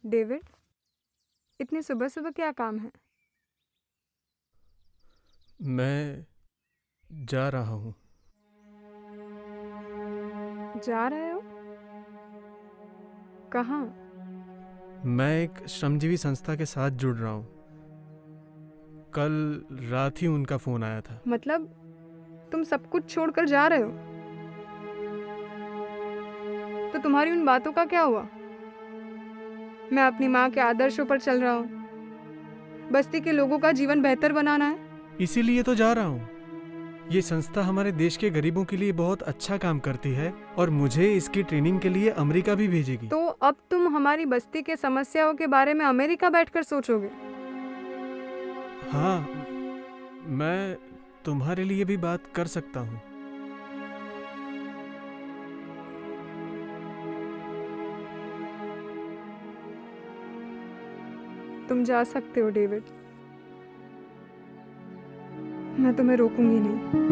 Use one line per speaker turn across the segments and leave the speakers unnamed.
David, इतनी सुबह सुबह क्या काम है?
मैं जा रहा हूँ।
जा रहे हो? कहाँ?
मैं एक श्रमजीवी संस्था के साथ जुड़ रहा हूँ। कल रात ही उनका फ़ोन आया था।
मतलब तुम सब कुछ छोड़कर जा रहे हो? तो तुम्हारी उन बातों का क्या हुआ? मैं अपनी माँ के आदर्शों पर चल रहा हूँ। बस्ती के लोगों का जीवन बेहतर बनाना है।
इसीलिए तो जा रहा हूँ। ये संस्था हमारे देश के गरीबों के लिए बहुत अच्छा काम करती है और मुझे इसकी ट्रेनिंग के लिए अमेरिका भी भेजेगी।
तो अब तुम हमारी बस्ती के समस्याओं के बारे में अमेरिका बैठकर सोचोगे?
हाँ, मैं तुम्हारे लिए भी बात कर सकता हूँ।
तुम जा सकते हो डेविड, मैं तुम्हें रोकूंगी नहीं।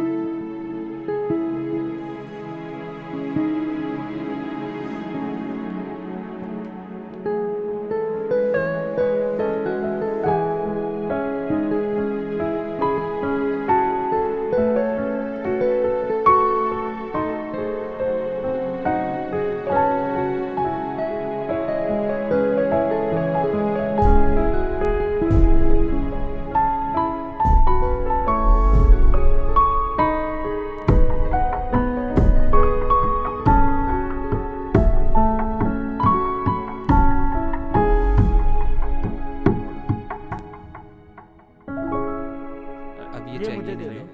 अब ये चाहिए नहीं है।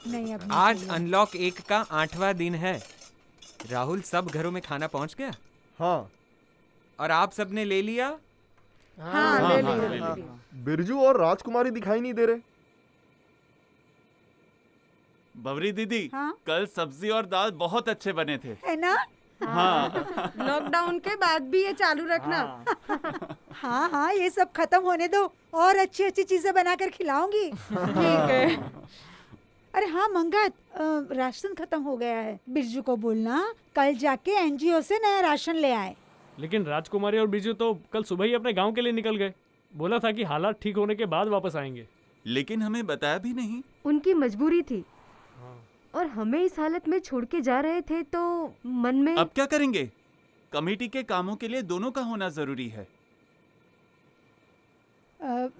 नहीं, अब नहीं
आज
चाहिए।
अनलॉक 1 का 8वां दिन है। राहुल, सब घरों में खाना पहुंच गया
हाँ
और आप सबने ले लिया?
हाँ, ले लिया।
बिरजू और राजकुमारी दिखाई नहीं दे रहे।
बवरी दीदी,
हाँ?
कल सब्जी और दाल बहुत अच्छे बने थे।
है ना?
हाँ।
लॉकडाउन के बाद भी ये चालू रखना। हाँ हाँ, ये सब खत्म होने दो और अच्छी अच्छी चीजें बनाकर खिलाऊंगी। ठीक है। अरे हाँ मंगत, राशन खत्म हो गया है। बिरजू को बोलना कल जाके एनजीओ से नया राशन ले आए।
लेकिन राजकुमारी और बिरजू तो कल सुबह ही अपने गांव के लिए निकल गए। बोला था कि हालात ठीक होने के बाद वापस आएंगे।
लेकिन हमें बताया भी नहीं।
उनकी मजबूरी थी और हमें इस हालत में छोड़ के जा रहे थे तो मन में।
अब क्या करेंगे? कमेटी के कामों के लिए दोनों का होना जरूरी है।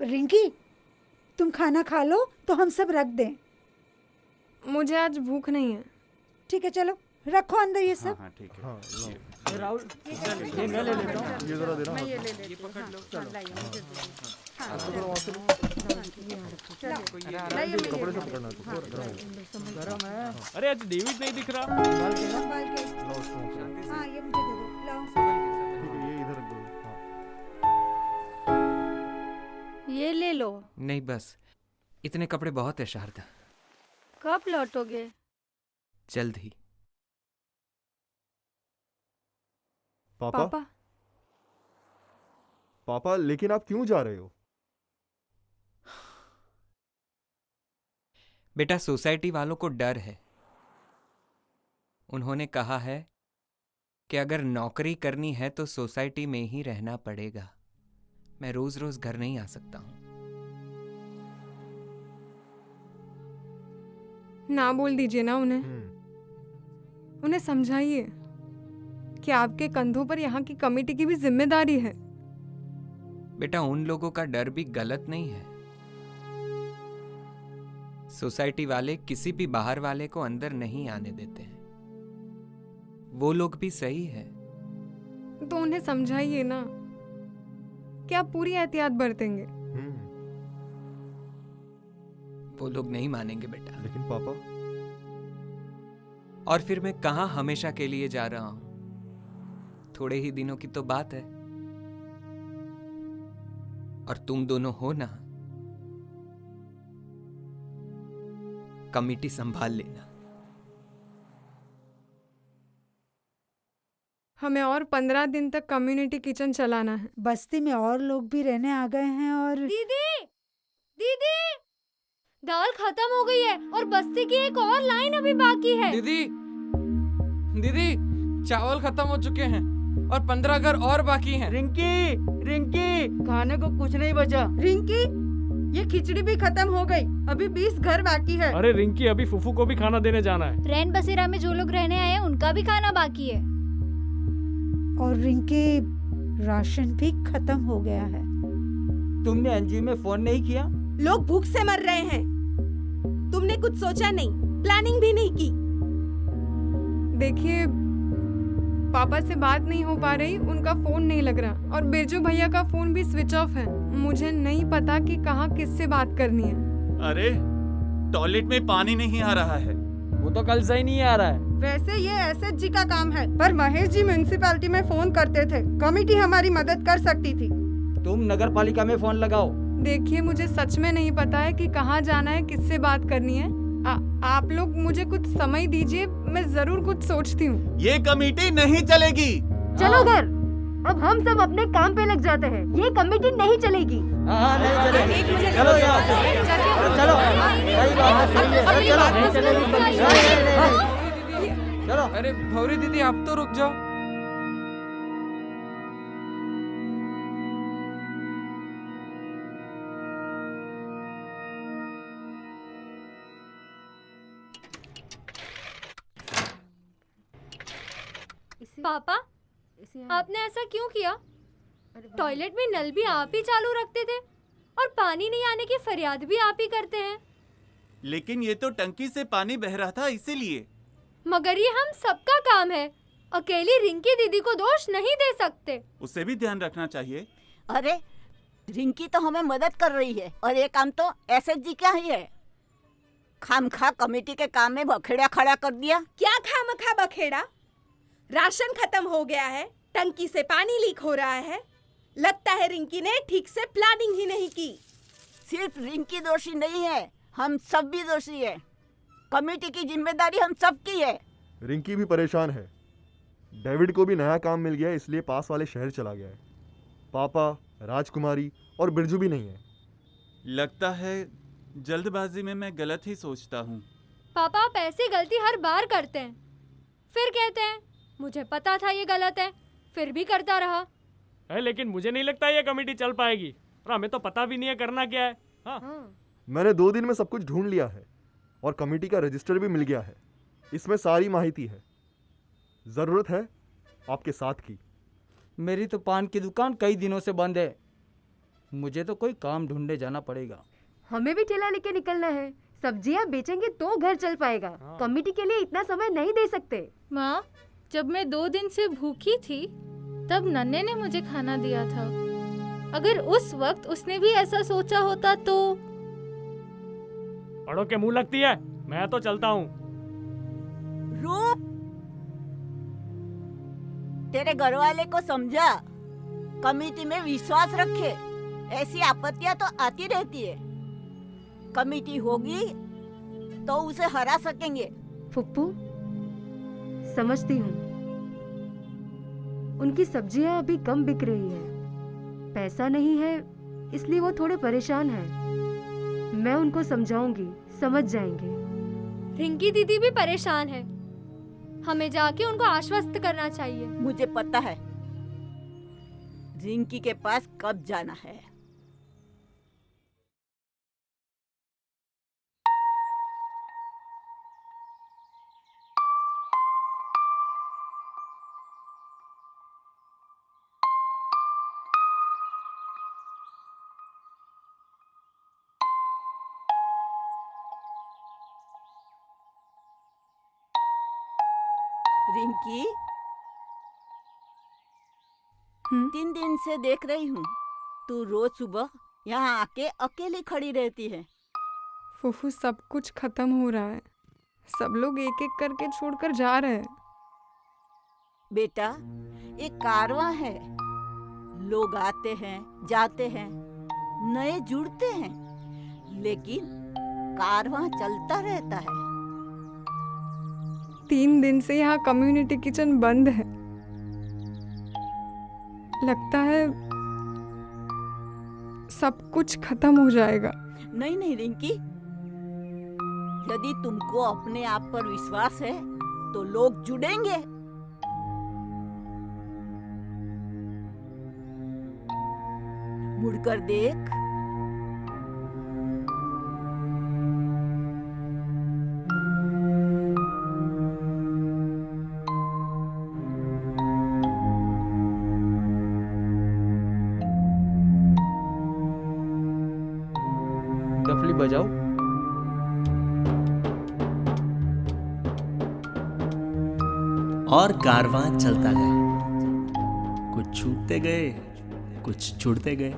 रिंकी, तुम खाना खा लो तो हम सब रख दें।
मुझे आज भूख नहीं है।
ठीक है, चलो रखो अंदर ये सब।
हाँ ठीक है।
हाँ, लो।
राहुल,
ये जरा देना।
मैं ये ले लेती हूँ। हाँ, लाइए, मुझे दे दो। हाँ, लाइए, मैं
कपड़े
ये
से
ले
पकड़ना
लेती
तो
हूँ।
गरम है।
अरे आज डेविड नहीं दिख रहा।
संभाल के।
लो उसको।
हाँ, ये मुझे दे दो। लाओ।
ठीक है, ये इधर रख दो। हाँ।
ये ले लो।
नहीं, बस इतने कपड़े बहुत है शारदा।
कब लौटोगे?
जल्द ही।
पापा पापा, लेकिन आप क्यों जा रहे हो?
बेटा, सोसाइटी वालों को डर है। उन्होंने कहा है कि अगर नौकरी करनी है तो सोसाइटी में ही रहना पड़ेगा। मैं रोज रोज घर नहीं आ सकता हूँ।
ना बोल दीजिए ना उन्हें। उन्हें समझाइए कि आपके कंधों पर यहाँ की कमेटी की भी जिम्मेदारी है।
बेटा, उन लोगों का डर भी गलत नहीं है। सोसाइटी वाले किसी भी बाहर वाले को अंदर नहीं आने देते हैं। वो लोग भी सही है।
तो उन्हें समझाइए ना कि आप पूरी एहतियात बरतेंगे।
वो लोग नहीं मानेंगे बेटा।
लेकिन पापा।
और फिर मैं कहाँ हमेशा के लिए जा रहा हूं? थोड़े ही दिनों की तो बात है। और तुम दोनों हो ना, कमेटी संभाल लेना।
हमें और 15 दिन तक कम्युनिटी किचन चलाना है।
बस्ती में और लोग भी रहने आ गए हैं और
दीदी, दीदी, दाल खत्म हो गई है और बस्ती की एक और लाइन अभी बाकी है।
दीदी, दीदी, चावल खत्म हो चुके हैं और 15 घर और बाकी हैं।
रिंकी, रिंकी, खाने को कुछ नहीं बचा।
रिंकी, ये खिचड़ी भी खत्म हो गई, अभी 20 घर बाकी है।
अरे रिंकी, अभी फूफू को भी खाना देने जाना है।
रैन बसेरा में जो लोग रहने आए हैं उनका भी खाना बाकी है।
और रिंकी, राशन भी खत्म हो गया है।
तुमने एनजीओ में फोन नहीं किया?
लोग भूख से मर रहे हैं, तुमने कुछ सोचा नहीं, प्लानिंग भी नहीं की।
देखिए, पापा से बात नहीं हो पा रही, उनका फोन नहीं लग रहा और बिरजू भैया का फोन भी स्विच ऑफ है। मुझे नहीं पता कि कहाँ किससे बात करनी है।
अरे टॉयलेट में पानी नहीं आ रहा है।
वो तो कल से ही नहीं आ रहा है।
वैसे ये एसएचजी का काम है, पर महेश जी म्युनिसिपैलिटी में फोन करते थे, कमेटी हमारी मदद कर सकती थी।
तुम नगर पालिका में फोन लगाओ।
देखिए, मुझे सच में नहीं पता है कि कहाँ जाना है, किससे बात करनी है। आप लोग मुझे कुछ समय दीजिए, मैं जरूर कुछ सोचती हूँ।
ये कमेटी नहीं चलेगी।
चलो घर, अब हम सब अपने काम पे लग जाते हैं। ये कमेटी नहीं चलेगी।
हाँ, नहीं चलेगी। चलो यहाँ से, चलो। सही बात है, सही है। चलो, नहीं चलेगी। चलो।
अरे भौरी दीदी, आप तो रुक जाओ।
पापा, आपने ऐसा क्यों किया? टॉयलेट में नल भी आप ही चालू रखते थे और पानी नहीं आने की फरियाद भी आप ही करते हैं।
लेकिन ये तो टंकी से पानी बह रहा था, इसीलिए।
मगर ये हम सबका काम है, अकेली रिंकी दीदी को दोष नहीं दे सकते।
उसे भी ध्यान रखना चाहिए।
अरे रिंकी तो हमें मदद कर रही है और ये काम तो एसएचजी का ही है। खामखा कमेटी के काम में बखेड़ा खड़ा कर दिया। क्या खामखा बखेड़ा? राशन खत्म हो गया है, टंकी से पानी लीक हो रहा है, लगता है रिंकी ने ठीक से प्लानिंग ही नहीं की। सिर्फ रिंकी दोषी नहीं है, हम सब भी दोषी है। कमेटी की जिम्मेदारी हम सब की है।
रिंकी भी परेशान है। डेविड को भी नया काम मिल गया है, इसलिए पास वाले शहर चला गया है। पापा, राजकुमारी और बिरजू भी नहीं है।
लगता है जल्दबाजी में मैं गलत ही सोचता हूँ।
पापा, आप ऐसी गलती हर बार करते हैं, फिर कहते हैं मुझे पता था ये गलत है, फिर भी करता रहा
है। लेकिन मुझे नहीं लगता ये कमेटी चल पाएगी, और हमें तो पता भी नहीं है करना क्या है। हाँ।
मैंने 2 दिन में सब कुछ ढूंढ लिया है और कमेटी का रजिस्टर भी मिल गया है। इसमें सारी माहिती है। जरूरत है आपके साथ की।
मेरी तो पान की दुकान कई दिनों से बंद है। मुझे तो कोई काम ढूंढने जाना पड़ेगा।
हमें भी ठेला लेके निकलना है। सब्जियां बेचेंगे तो घर चल पाएगा। कमेटी के लिए इतना समय नहीं दे सकते।
माँ, जब मैं 2 दिन से भूखी थी तब नन्हे ने मुझे खाना दिया था। अगर उस वक्त उसने भी ऐसा सोचा होता तो।
बड़ों के मुंह लगती है। मैं तो चलता हूँ।
रूप, तेरे घर वाले को समझा, कमेटी में विश्वास रखे। ऐसी आपत्तियां तो आती रहती है। कमेटी होगी तो उसे हरा सकेंगे।
फुप्पू, समझती हूँ। उनकी सब्जियां अभी कम बिक रही है, पैसा नहीं है, इसलिए वो थोड़े परेशान हैं। मैं उनको समझाऊंगी, समझ जाएंगे।
रिंकी दीदी भी परेशान है, हमें जाके उनको आश्वस्त करना चाहिए।
मुझे पता है रिंकी के पास कब जाना है। रिंकी, 3 दिन से देख रही हूँ, तू रोज सुबह यहाँ आके अकेली खड़ी रहती है।
फूफू, सब कुछ खत्म हो रहा है। सब लोग एक एक करके छोड़कर जा रहे हैं।
बेटा, एक कारवां है। लोग आते हैं, जाते हैं, नए जुड़ते हैं, लेकिन कारवां चलता रहता है।
3 दिन से यहाँ कम्युनिटी किचन बंद है। लगता है सब कुछ खत्म हो जाएगा।
नहीं नहीं रिंकी, यदि तुमको अपने आप पर विश्वास है तो लोग जुड़ेंगे। मुड़कर देख।
डफली बजाओ।
और कारवां चलता गया। कुछ छूटते गए, कुछ जुड़ते गए।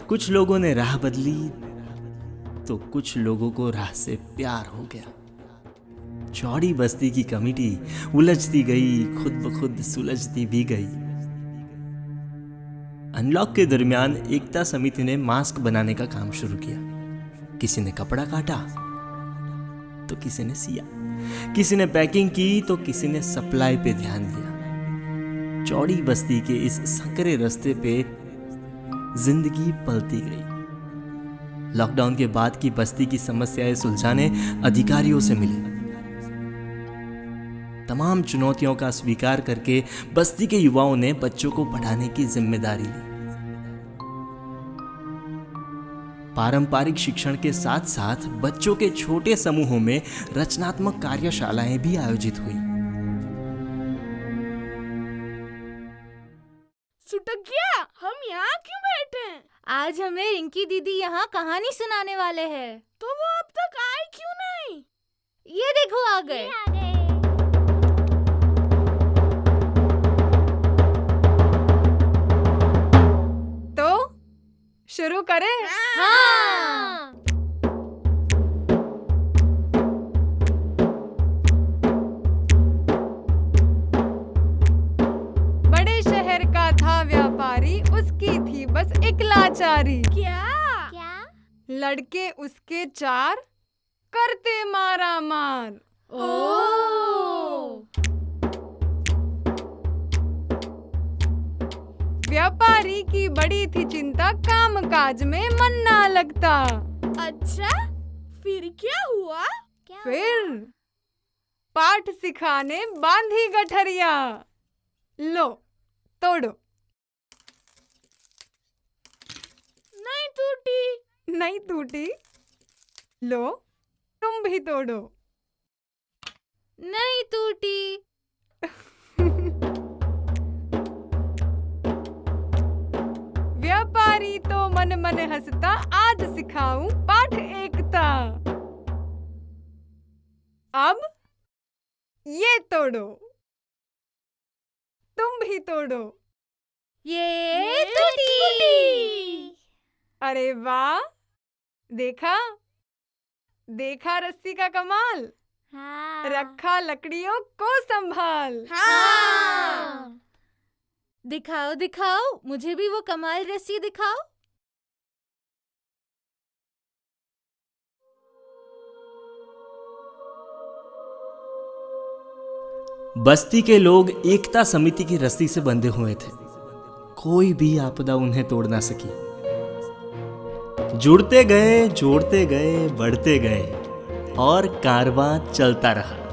कुछ लोगों ने राह बदली तो कुछ लोगों को राह से प्यार हो गया। चौड़ी बस्ती की कमेटी उलझती गई, खुद ब खुद सुलझती भी गई। अनलॉक के दरमियान एकता समिति ने मास्क बनाने का काम शुरू किया। किसी ने कपड़ा काटा तो किसी ने सिया, किसी ने पैकिंग की तो किसी ने सप्लाई पे ध्यान दिया। चौड़ी बस्ती के इस संकरे रास्ते पे जिंदगी पलती गई। लॉकडाउन के बाद की बस्ती की समस्याएं सुलझाने अधिकारियों से मिले। तमाम चुनौतियों का स्वीकार करके बस्ती के युवाओं ने बच्चों को पढ़ाने की जिम्मेदारी ली। पारंपरिक शिक्षण के साथ साथ बच्चों के छोटे समूहों में रचनात्मक कार्यशालाएं भी आयोजित हुई।
सुटकिया, हम यहाँ क्यों बैठे हैं? आज हमें रिंकी दीदी यहाँ कहानी सुनाने वाले हैं। तो वो अब तक आई क्यों नहीं? ये देखो आ गए।
तो शुरू करें?
हाँ।
बड़े शहर का था व्यापारी, उसकी थी बस एक लाचारी।
क्या?
लड़के उसके 4 करते मारा मार। व्यापारी की बड़ी थी चिंता, काम काज में मन ना लगता।
अच्छा, फिर क्या हुआ?
फिर पाठ सिखाने बांधी गठरिया। लो तोड़ो।
नहीं टूटी।
नहीं टूटी। लो तुम भी तोड़ो।
नहीं टूटी।
व्यापारी तो मन मन हंसता, आज सिखाऊं पाठ एकता। अब ये तोड़ो, तुम भी तोड़ो।
ये टूटी।
अरे वाह, देखा देखा रस्सी का कमाल।
हाँ।
रखा लकड़ियों को संभाल।
हाँ। दिखाओ दिखाओ, मुझे भी वो कमाल रस्सी दिखाओ।
बस्ती के लोग एकता समिति की रस्सी से बंधे हुए थे। कोई भी आपदा उन्हें तोड़ ना सकी। जुड़ते गए, जोड़ते गए, बढ़ते गए और कारवां चलता रहा।